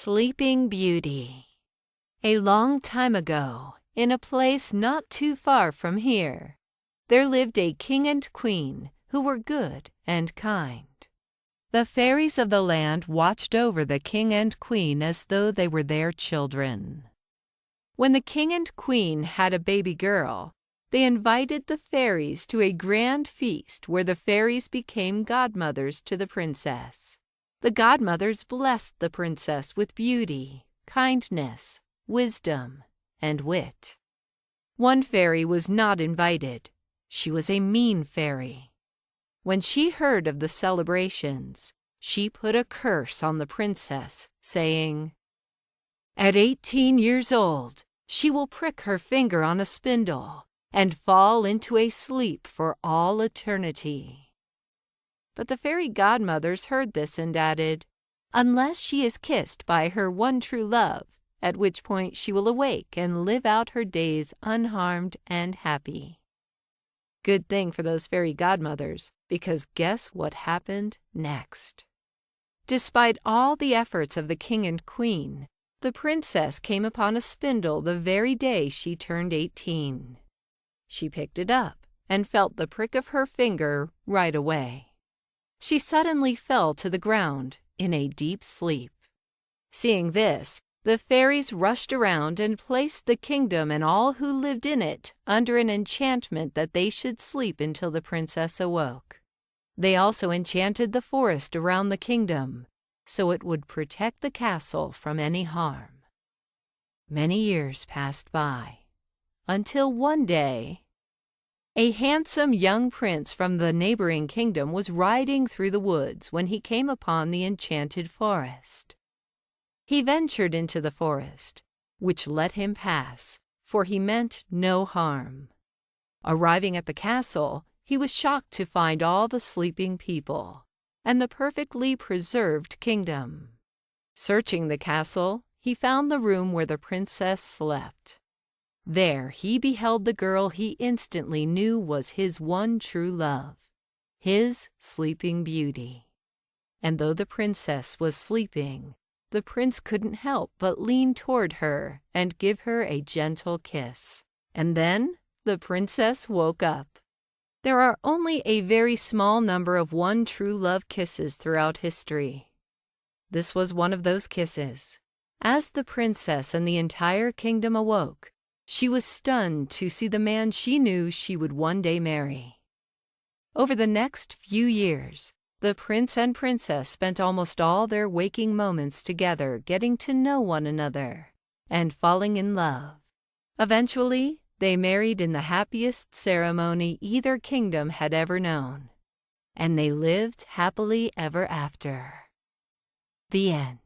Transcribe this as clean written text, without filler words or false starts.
Sleeping Beauty. A long time ago, in a place not too far from here, there lived a king and queen who were good and kind. The fairies of the land watched over the king and queen as though they were their children. When the king and queen had a baby girl, they invited the fairies to a grand feast where the fairies became godmothers to the princess. The godmothers blessed the princess with beauty, kindness, wisdom, and wit. One fairy was not invited. She was a mean fairy. When she heard of the celebrations, she put a curse on the princess, saying, "At 18 years old, she will prick her finger on a spindle and fall into a sleep for all eternity." But the fairy godmothers heard this and added, "Unless she is kissed by her one true love, at which point she will awake and live out her days unharmed and happy." Good thing for those fairy godmothers, because guess what happened next? Despite all the efforts of the king and queen, the princess came upon a spindle the very day she turned 18. She picked it up and felt the prick of her finger right away. She suddenly fell to the ground in a deep sleep. Seeing this, the fairies rushed around and placed the kingdom and all who lived in it under an enchantment that they should sleep until the princess awoke. They also enchanted the forest around the kingdom, so it would protect the castle from any harm. Many years passed by, until one day, a handsome young prince from the neighboring kingdom was riding through the woods when he came upon the enchanted forest. He ventured into the forest, which let him pass, for he meant no harm. Arriving at the castle, he was shocked to find all the sleeping people, and the perfectly preserved kingdom. Searching the castle, he found the room where the princess slept. There he beheld the girl he instantly knew was his one true love, his Sleeping Beauty. And though the princess was sleeping, the prince couldn't help but lean toward her and give her a gentle kiss. And then the princess woke up. There are only a very small number of one true love kisses throughout history. This was one of those kisses. As the princess and the entire kingdom awoke, she was stunned to see the man she knew she would one day marry. Over the next few years, the prince and princess spent almost all their waking moments together getting to know one another and falling in love. Eventually, they married in the happiest ceremony either kingdom had ever known, and they lived happily ever after. The end.